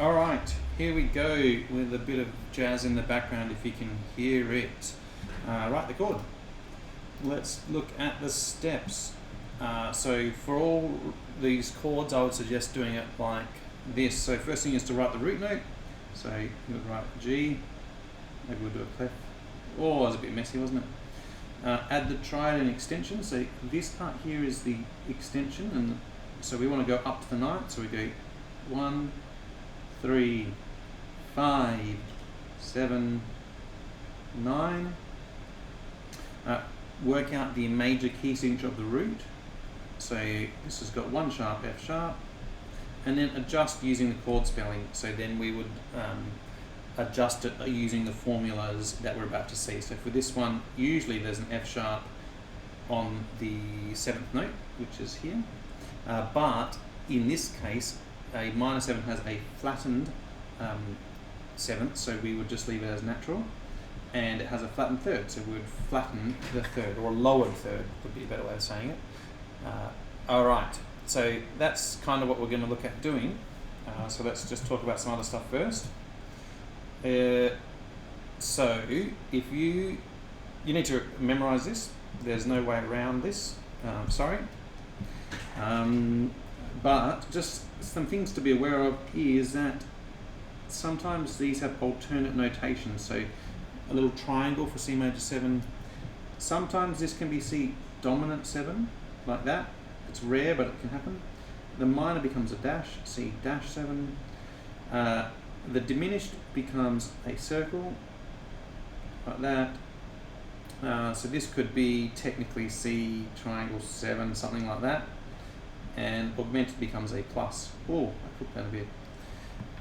Alright, here we go with a bit of jazz in the background if you can hear it. Right, the chord. Let's look at the steps. So for all these chords, I would suggest doing it like this. So first thing is to write the root note. So you would write G, maybe we'll do a clef. Oh, that was a bit messy, wasn't it? Add the triad and extension. So this part here is the extension, and so we want to go up to the ninth. So we go 1, 3, 5, 7, 9. Work out the major key signature of the root. So this has got 1 sharp, F sharp, and then adjust using the chord spelling. So then we would adjust it using the formulas that we're about to see. So for this one, usually there's an F sharp on the 7th note, which is here. But in this case, a minor 7 has a flattened 7th, so we would just leave it as natural. And it has a flattened 3rd, so we would flatten the 3rd, or lowered 3rd would be a better way of saying it. Alright, so that's kind of what we're going to look at doing. So let's just talk about some other stuff first. So if you need to memorize this, there's no way around this, sorry. But just some things to be aware of is that sometimes these have alternate notation. So a little triangle for C major 7. Sometimes this can be C dominant 7, like that. It's rare, but it can happen. The minor becomes a dash, C dash 7. The diminished becomes a circle, like that. So this could be technically C triangle 7, something like that. And augmented becomes a plus. Oh, I cooked that a bit.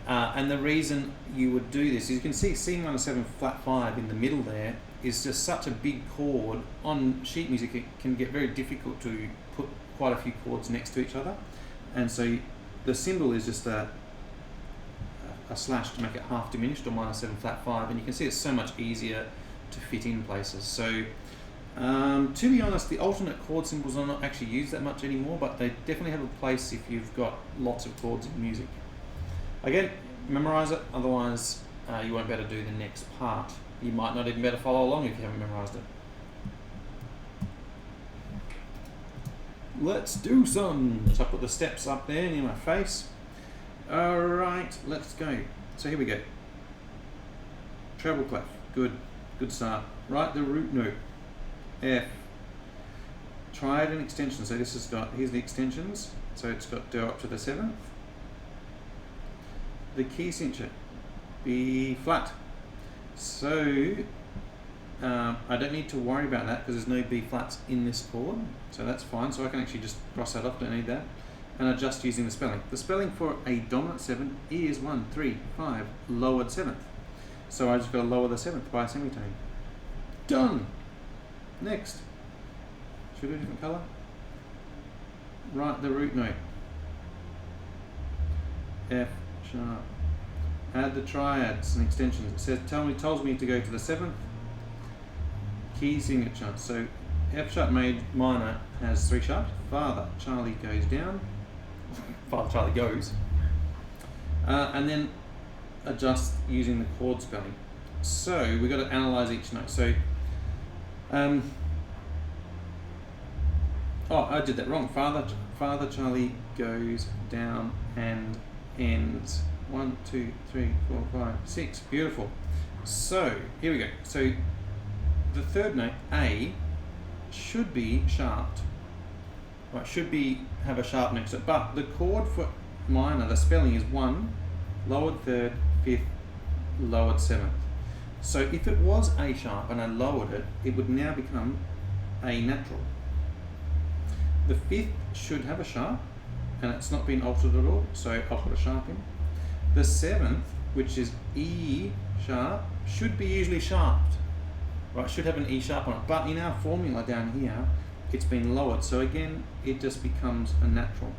And the reason you would do this is you can see C minor 7 flat 5 in the middle there is just such a big chord. On sheet music it can get very difficult to put quite a few chords next to each other, and so the symbol is just a slash to make it half diminished, or minor 7 flat 5, and you can see it's so much easier to fit in places. So to be honest, the alternate chord symbols are not actually used that much anymore, but they definitely have a place if you've got lots of chords in music. Again, memorize it, otherwise you won't be able to do the next part. You might not even be able to follow along if you haven't memorized it. Let's do some. So I put the steps up there near my face. Alright, let's go. So here we go. Treble clef, good start. Write the root note, F. Triad and extension, so this has got, here's the extensions, so it's got do up to the 7th. The key signature, B flat. So I don't need to worry about that because there's no B flats in this chord, so that's fine. So I can actually just cross that off, don't need that. And adjust using the spelling. The spelling for a dominant 7 is 1, 3, 5, lowered 7th. So I just got to lower the 7th by a semitone. Done! Next. Should we do a different colour? Write the root note. F sharp. Add the triads and extensions. It says tells me to go to the 7th. Key signature. So F sharp minor has 3 sharps. Father Charlie goes down. Father Charlie goes. And then adjust using the chord spelling. So we've got to analyze each note. So I did that wrong. Father Charlie goes down and ends. 1, 2, 3, 4, 5, 6. Beautiful. So here we go. So the 3rd note, A, should be sharped. Right, should have a sharp next to it. But the chord for minor, the spelling is 1, lowered 3rd, 5th, lowered 7th. So if it was A sharp and I lowered it, it would now become A natural. The 5th should have a sharp, and it's not been altered at all, so I'll put a sharp in. The 7th, which is E sharp, should be usually sharped. Right, should have an E sharp on it, but in our formula down here, it's been lowered, so again, it just becomes a natural.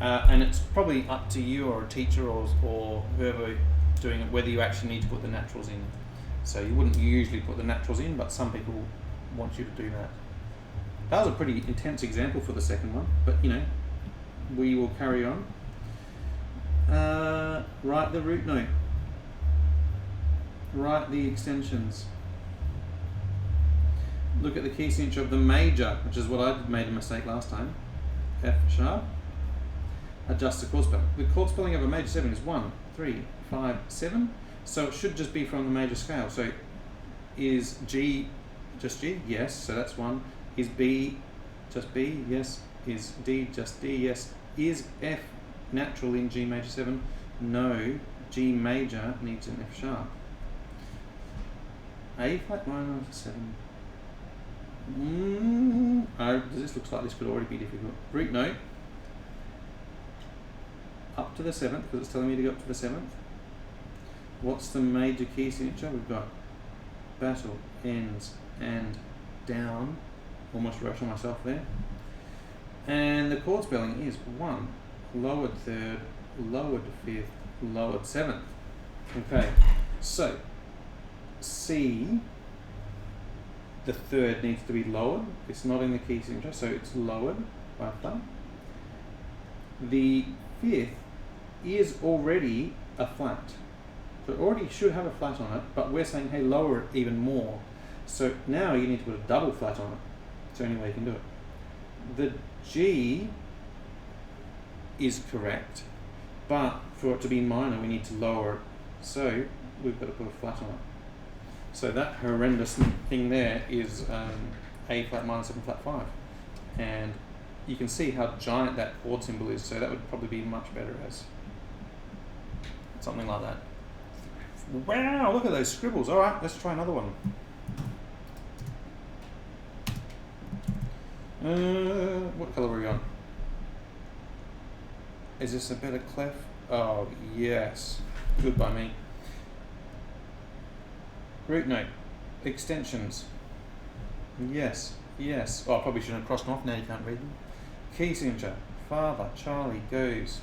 And it's probably up to you or a teacher or whoever doing it, whether you actually need to put the naturals in. So you wouldn't usually put the naturals in, but some people want you to do that. That was a pretty intense example for the second one, but we will carry on. Write the root note. Write the extensions. Look at the key signature of the major, which is what I made a mistake last time. F sharp. Adjust the chord spelling. The chord spelling of a major 7 is 1, 3, 5, 7. So it should just be from the major scale. So is G just G? Yes. So that's 1. Is B just B? Yes. Is D just D? Yes. Is F natural in G major 7? No. G major needs an F sharp. A flat minor 7. Oh, this looks like this could already be difficult. Root note. Up to the 7th, because it's telling me to go up to the 7th. What's the major key signature? We've got battle, ends, and down. Almost wrote on myself there. And the chord spelling is 1, lowered 3rd, lowered 5th, lowered 7th. Okay, so C, the 3rd needs to be lowered. It's not in the key signature, so it's lowered by flat. The 5th is already a flat. So it already should have a flat on it, but we're saying, hey, lower it even more. So now you need to put a double flat on it. It's the only way you can do it. The G is correct, but for it to be minor, we need to lower it. So we've got to put a flat on it. So that horrendous thing there is A flat minor 7 flat 5. And you can see how giant that chord symbol is, so that would probably be much better as something like that. Wow, look at those scribbles. All right, let's try another one. What colour are we on? Is this a better clef? Oh, yes. Good by me. Root note. Extensions. Yes, yes. Oh, I probably shouldn't have crossed them off, now you can't read them. Key signature. Father, Charlie, goes.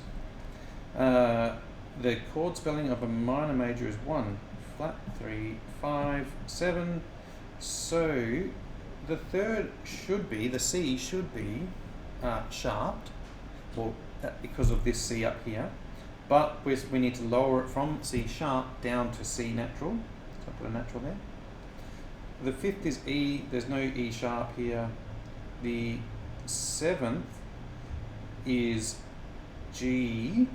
The chord spelling of a minor major is 1, flat 3, 5, 7. So the 3rd should be, the C should be sharped, well, because of this C up here. But we need to lower it from C sharp down to C natural. So I put a natural there. The 5th is E, there's no E sharp here. The 7th is G,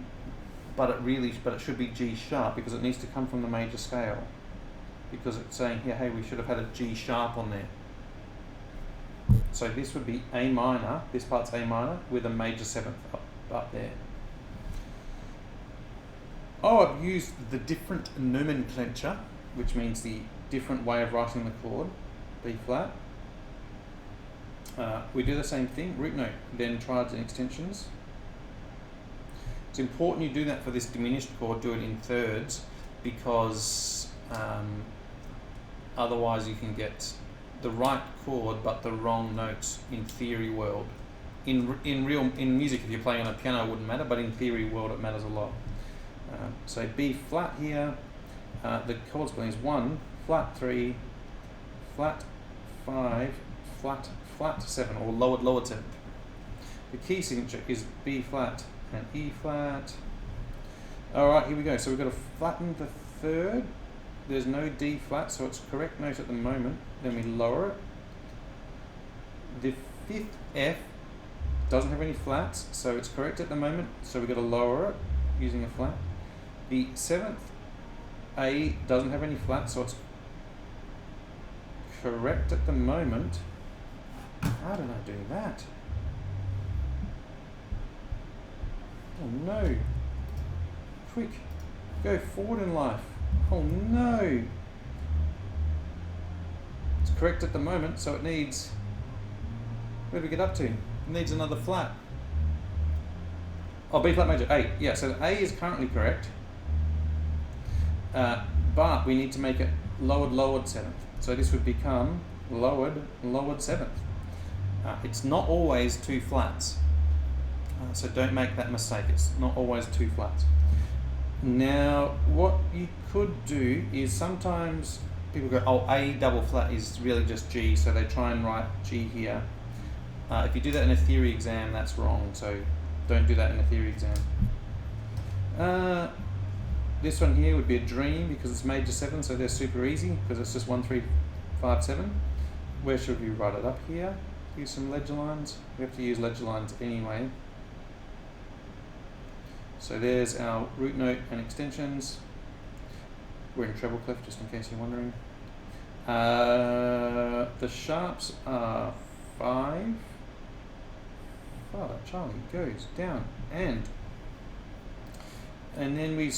but it should be G sharp because it needs to come from the major scale. Because it's saying here, hey, we should have had a G sharp on there. So this would be A minor, this part's A minor with a major 7th up there. Oh, I've used the different nomenclature, which means the different way of writing the chord, B flat. We do the same thing, root note, then triads and extensions. It's important you do that for this diminished chord, do it in 3rds, because otherwise you can get the right chord but the wrong notes in theory world. In music, if you're playing on a piano, it wouldn't matter, but in theory world it matters a lot. So B flat here, the chord spelling is 1, flat 3, flat 5, flat, flat 7, or lowered 7th. The key signature is B flat and E flat. Alright, here we go. So we've got to flatten the 3rd. There's no D flat, so it's correct note at the moment. Then we lower it. The 5th F doesn't have any flats, so it's correct at the moment. So we've got to lower it using a flat. The 7th A doesn't have any flats, so it's correct at the moment. How did I do that? Oh no. Quick. Go forward in life. Oh no. It's correct at the moment, so it needs... Where do we get up to? It needs another flat. Oh, B flat major, A. Yeah, so A is currently correct. But we need to make it lowered 7th. So this would become lowered 7th. It's not always 2 flats. So don't make that mistake. It's not always 2 flats. Now, what you could do is sometimes people go, oh, A double flat is really just G, so they try and write G here. If you do that in a theory exam, that's wrong, so don't do that in a theory exam. This one here would be a dream because it's major 7, so they're super easy because it's just 1, 3, 5, 7. Where should we write it? Up here? Use some ledger lines. We have to use ledger lines anyway. So there's our root note and extensions. We're in treble clef, just in case you're wondering. The sharps are 5. Father Charlie goes down and then we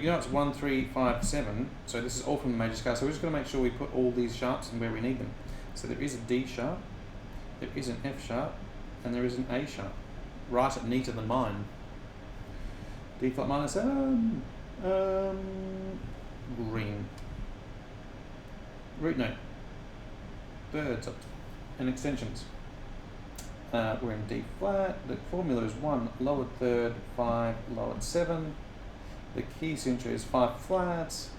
go up to 1, 3, 5, 7. So this is all from the major scale. So we're just going to make sure we put all these sharps in where we need them. So there is a D sharp, there is an F sharp, and there is an A sharp. Write it neater than mine. D flat minor 7. Green. Root note. Birds up and extensions. We're in D flat. The formula is 1 lowered third, 5 lowered 7. The key signature is 5 flats.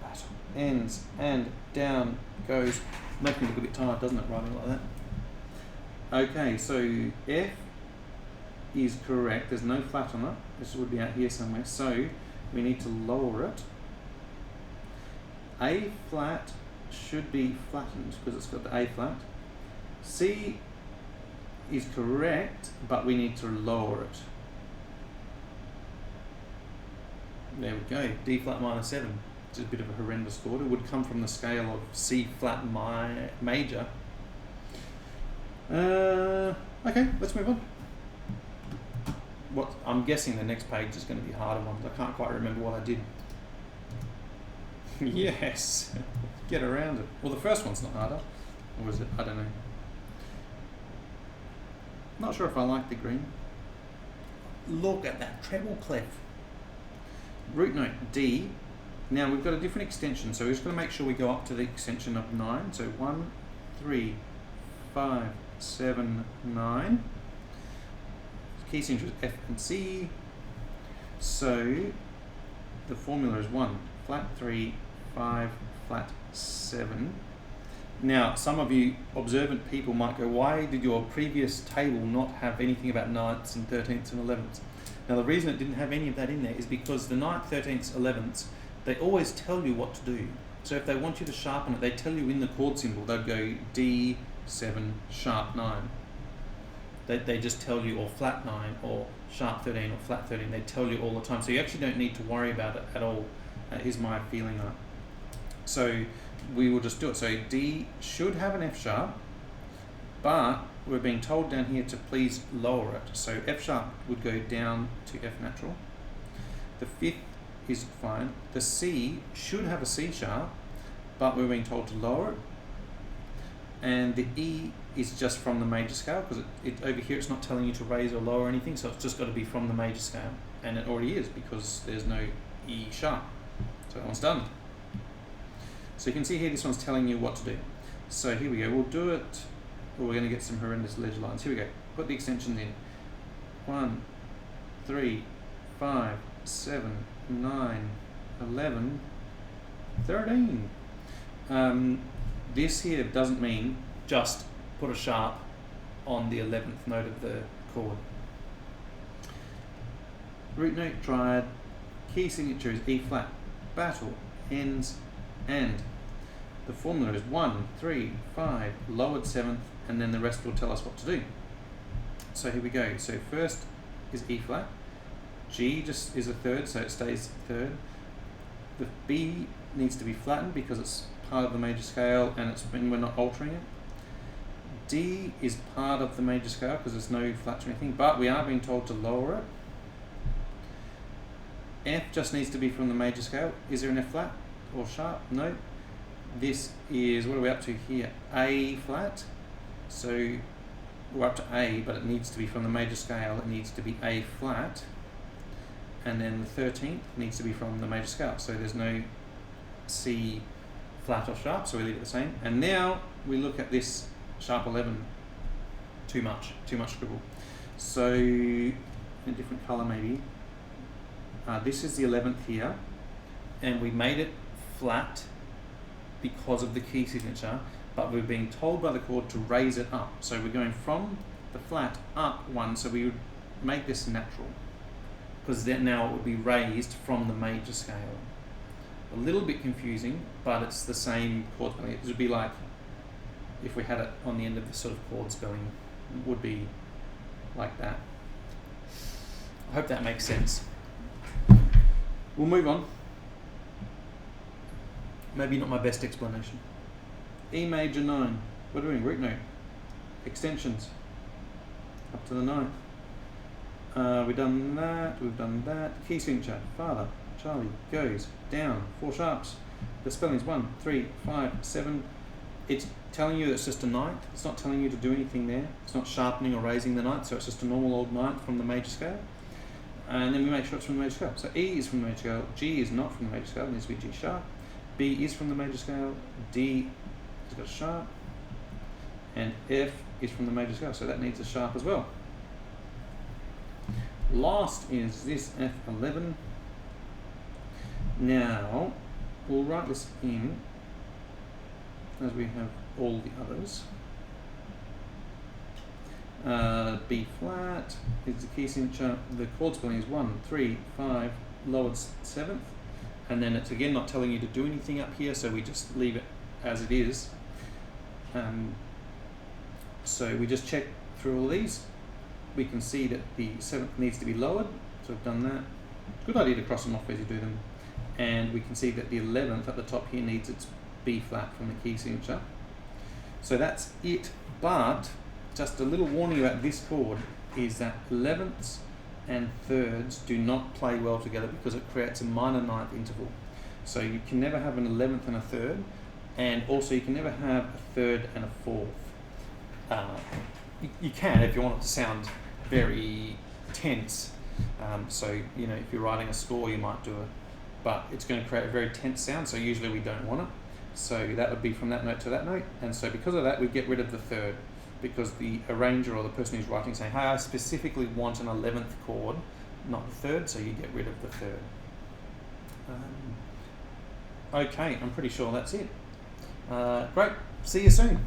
Battle ends and down goes. Makes me look a bit tired, doesn't it, writing like that? Okay, so F is correct. There's no flat on it. This would be out here somewhere. So we need to lower it. A flat should be flattened because it's got the A flat. C is correct, but we need to lower it. There we go. D flat minor 7. Which is a bit of a horrendous chord. It would come from the scale of C flat major. Okay, let's move on. What I'm guessing the next page is going to be harder ones. I can't quite remember what I did. Yes, get around it. Well, the first one's not harder, or is it? I don't know. Not sure if I like the green. Look at that treble clef. Root note D. Now we've got a different extension, so we're just going to make sure we go up to the extension of 9. So 1, 3, 5, 7, 9. Key signature is F and C. So the formula is 1 flat 3, 5 flat 7. Now some of you observant people might go, why did your previous table not have anything about ninths and 13ths and 11ths? Now the reason it didn't have any of that in there is because the 9th, 13ths, 11ths, they always tell you what to do. So if they want you to sharpen it, they tell you in the chord symbol, they'd go D, 7, sharp 9. They just tell you, or flat 9, or sharp 13, or flat 13. They tell you all the time. So you actually don't need to worry about it at all, is my feeling on it. So we will just do it. So D should have an F sharp, but we're being told down here to please lower it. So F sharp would go down to F natural. The 5th is fine. The C should have a C sharp, but we're being told to lower it. And the E is just from the major scale, because it over here it's not telling you to raise or lower anything, so it's just got to be from the major scale, and it already is because there's no E sharp. So that one's done. So you can see here this one's telling you what to do. So here we go. We'll do it. We're going to get some horrendous ledger lines. Here we go. Put the extensions in. 1, 3, 5, 7, 9, 11, 13. This here doesn't mean just put a sharp on the 11th note of the chord. Root note, triad, key signature is E flat, battle, ends, and the formula is 1, 3, 5, lowered 7th, and then the rest will tell us what to do. So here we go. So first is E flat, G just is a third, so it stays third. The B needs to be flattened because it's part of the major scale and we're not altering it. D is part of the major scale because there's no flats or anything, but we are being told to lower it. F just needs to be from the major scale. Is there an F flat or sharp? No. This is, what are we up to here? A flat. So we're up to A, but it needs to be from the major scale. It needs to be A flat. And then the 13th needs to be from the major scale. So there's no C flat or sharp, so we leave it the same. And now we look at this sharp 11. Too much scribble. So in a different color maybe. This is the 11th here, and we made it flat because of the key signature, but we're being told by the chord to raise it up. So we're going from the flat up 1, so we would make this natural. because then now it would be raised from the major scale. A little bit confusing, but it's the same chord spelling. It would be like if we had it on the end of the sort of chord spelling, it would be like that. I hope that makes sense. We'll move on. Maybe not my best explanation. E major 9. What are we doing? Root note. Extensions. Up to the 9th. We've done that. We've done that. Key signature. Father. Charlie. Goes. Down. 4 sharps. The spelling's 1, 3, 5, 7. It's telling you it's just a ninth. It's not telling you to do anything there. It's not sharpening or raising the ninth, so it's just a normal old ninth from the major scale. And then we make sure it's from the major scale. So E is from the major scale, G is not from the major scale, it needs to be G sharp. B is from the major scale, D has got a sharp, and F is from the major scale, so that needs a sharp as well. Last is this F11. Now, we'll write this in as we have all the others. B flat is the key signature. The chord spelling is 1, 3, 5, lowered 7th, and then it's again not telling you to do anything up here, so we just leave it as it is. So we just check through all these. We can see that the 7th needs to be lowered, so I've done that. Good idea to cross them off as you do them. And we can see that the 11th at the top here needs its B flat from the key signature. So that's it, but just a little warning about this chord is that 11ths and thirds do not play well together because it creates a minor ninth interval. So you can never have an 11th and a third, and also you can never have a third and a fourth. You can if you want it to sound very tense. So you know, if you're writing a score, you might do it, but it's going to create a very tense sound. So usually we don't want it. So that would be from that note to that note, and so because of that, we get rid of the third, because the arranger or the person who's writing is saying, hey, I specifically want an 11th chord, not the third, so you get rid of the third. Okay, I'm pretty sure that's it. Great, see you soon.